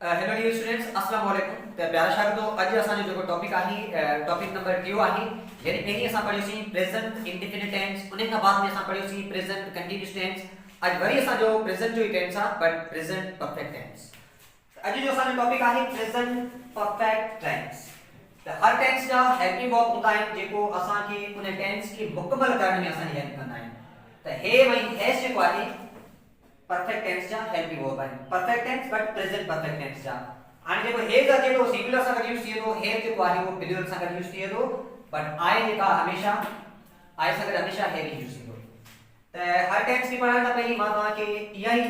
Hello dear students, अस्सलाम वालेकुम। त प्यारा शागिर्दो, अज असां जो टॉपिक आहे टॉपिक नंबर 2 आहे। यानी पहिरीं असां पढ़ियोसीं प्रेजेंट इंडेफिनिट टेंस, उन खां बाद में असां पढ़ियोसीं प्रेजेंट कंटीन्यूअस टेंस। अज वरी असां जो प्रेजेंट जो ही टेंस आहे, बट प्रेजेंट परफेक्ट टेंस। अज जो असां जो टॉपिक आहे प्रेजेंट परफेक्ट टेंस। त हर टेंस जा हेल्पिंग वर्ब हूंदा आहिनि जेको असां खे उन टेंस खे मुकमल करण में असां हेल्प कंदा आहिनि। त हे वही हैज जेको आहे परफेक्ट टेंस जा हेल्पिंग वर्ब आहे। Perfect tense but present perfect tense जा हाणे जेको हेज अचे तो सिंगुलर सां गॾु यूज थिए तो, हेज जेको आहे वो प्लूरल सां गॾु यूज थिए तो, बट आई जेका हमेशा आई सां गॾु हमेशा हे यूज थिए तो। त हर टेंस खे पढ़ण खां पहिरीं मां तव्हां खे इहा ई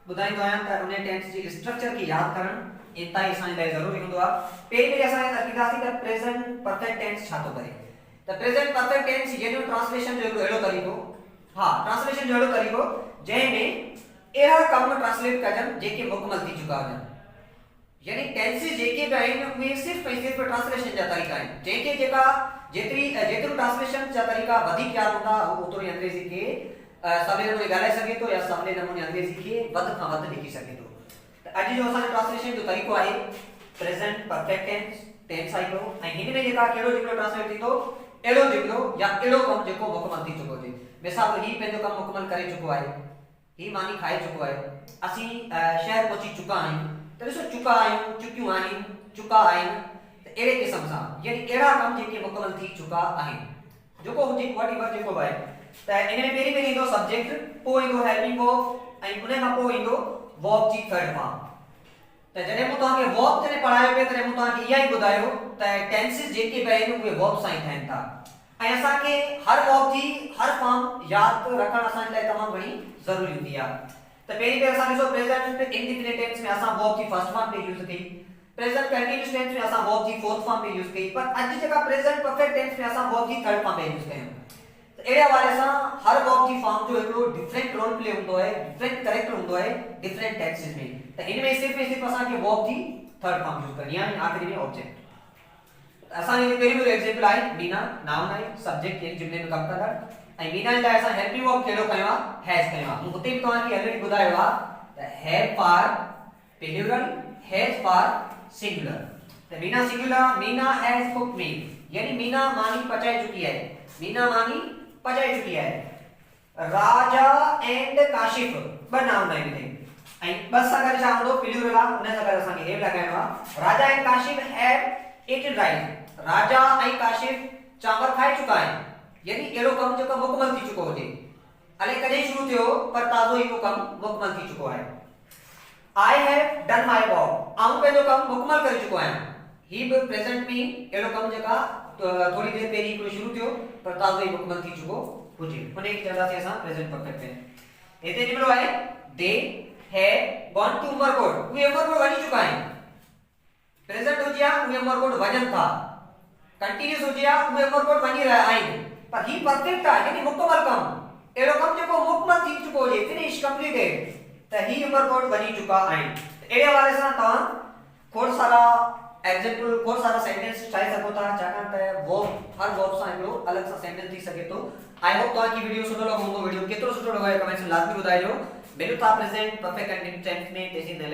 ॿुधाईंदो आहियां त उन टेंस जी स्ट्रक्चर खे यादि करणु एतिरा ई असांजे लाइ ज़रूरी हूंदो आहे। पहिरीं असां ॾिसंदासीं त प्रेजेंट परफेक्ट टेंस छा थो करे। त प्रेजेंट परफेक्ट टेंस जे जो ट्रांसलेशन जो अहिड़ो तरीक़ो, हां ट्रांसलेशन जो अहिड़ो तरीक़ो जंहिंमें अहिड़ा कम ट्रांसलेट कजनि जेके मुकमल थी चुका आहिनि। यानी टेंसेस जेके बि आहिनि उहे सिर्फ़ ऐं सिर्फ़ ट्रांसलेशन जा तरीक़ा आहिनि, जंहिंखे जेका जेतिरो ट्रांसलेशन जा तरीक़ा वधीक यादि हूंदा ओतिरो ई अंग्रेज़ी खे सवले नमूने ॻाल्हाए सघे थो या सवले नमूने अंग्रेज़ी खे वधि खां वधि लिखी सघे थो। त अॼु जो असांजो ट्रांसलेशन जो तरीक़ो आहे प्रेजेंट परफेक्ट टेंस। टेंस आहे हिकिड़ो ऐं हिन में जेका कहिड़ो जुमिलो ट्रांसलेट थींदो, अहिड़ो जुमिलो या अहिड़ो कमु जेको मुकमल थी चुको हुजे। मिसाल ही पंहिंजो कमु मुकमल करे चुको आहे, ही मानी खाए चुको है, असी शहर पहुंची चुका आहियूं। त ॾिसो चुका आहियूं, चुकियूं आहिनि, चुका आहिनि, त अहिड़े क़िस्म सां यानी अहिड़ा कम जेके मुकमल थी चुका आहिनि जेको हुजे वॉट एवर जेको बि आहे। त इन में पहिरीं ईंदो सब्जेक्ट, पोइ ईंदो हेल्पिंग वर्ब ऐं उन खां पोइ ईंदो वर्ब जी थर्ड फॉर्म। त जॾहिं मूं तव्हांखे वर्ब जॾहिं पढ़ायो पिए तॾहिं मूं तव्हांखे इहा ई ॿुधायो त टेंसेस जेके बि आहिनि उहे वर्ब सां ई ठहनि था ऐं असांखे हर वर्ब जी हर फॉर्म यादि रखणु असांजे लाइ तमामु घणी ज़रूरी हूंदी आहे। त पहिरीं असां ॾिसो प्रेजेंट इंडेफिनिट टेंस में असां वर्ब जी फर्स्ट फॉर्म पे यूज कई, प्रेजेंट कंटीन्यूअस टेंस में असां वर्ब जी फोर्थ फॉर्म पे यूज कई, पर अॼु जेका प्रेजेंट परफेक्ट टेंस में असां वर्ब जी थर्ड फॉर्म पे यूज कयूं। त अहिड़े हवाले सां हर वर्ब जी फॉर्म जो हिकिड़ो डिफरेंट रोल प्ले हूंदो आहे, डिफरेंट कैरेक्टर हूंदो आहे डिफरेंट टेंसेस में। त इन में सिर्फ़ ऐं सिर्फ़ असांखे वर्ब जी थर्ड फॉर्म यूज करणी आहे, आख़िरी में ऑब्जेक्ट। असांजो पहिरियों एग्जांपल आहे मीना, नाउन आहे, सब्जेक्ट यानी जुमले में कमु कंदड़, ऐं मीना जे लाइ असां हेल्पिंग वर्ब कहिड़ो कयो आहे, हैज कयो आहे। मूं हुते बि तव्हांखे ऑलरेडी ॿुधायो आहे त have for plural, has for singular. त Meena singular, Meena has cooked meal, यानी मीना मानी पचाई चुकी है, मीना मानी पचाई चुकी है। राजा एंड काशिफ ब नाउन आहिनि ऐं बस सां गॾु छा हूंदो प्लूरल आहे, उन सां गॾु असांखे हैव लॻाइणो आहे। Raja and Kashif have eaten rice, Raja ऐं काशिफ चांवर खाई चुका आहिनि, यानी अहिड़ो कमु जेको मुकमल थी चुको हुजे, अले कॾहिं शुरू थियो पर ताज़ो ई वो कमु मुकमल थी चुको आहे। I have done my work, आऊं पंहिंजो कमु मुकमल करे चुको आहियां। ही बि प्रेजेंट में अहिड़ो कमु जेका थोड़ी देर पहिरीं हिकिड़ो शुरू थियो पर ताज़ो ई मुकमल थी चुको हुजे, उन खे चवंदासीं असां प्रेजेंट परफेक्ट टेंस। हिते जुमिलो आहे they have gone to Umarkot, उहे उमरकोट वञी चुका आहिनि। प्रेजेंट हुजे हा उहे उमरकोट वञनि था, कंटीन्यूअस हुजे हा उहे उमरकोट वञी रहिया आहिनि, पर ही परफेक्ट आहे यानी मुकमल कमु, अहिड़ो कमु जेको मुकमल थी चुको हुजे, फिनिश कंप्लीटेड, त ही उमरकोट वञी चुका आहिनि। अहिड़े हवाले सां तव्हां खोड़ सारा एग्जांपल, खोड़ सारा सेंटेंस ठाहे सघो था, छाकाणि त वर्ब हर वर्ब सां हिकिड़ो अलॻि सां सेंटेंस थी सघे थो। आई होप तव्हांखे वीडियो सुठो लॻो हूंदो। वीडियो केतिरो सुठो लॻो आहे कमेंट्स में लाज़मी ॿुधाइजो। मिलूं था प्रेजेंट परफेक्ट कंटीन्यूअस टेंस में, तेसीं ताईं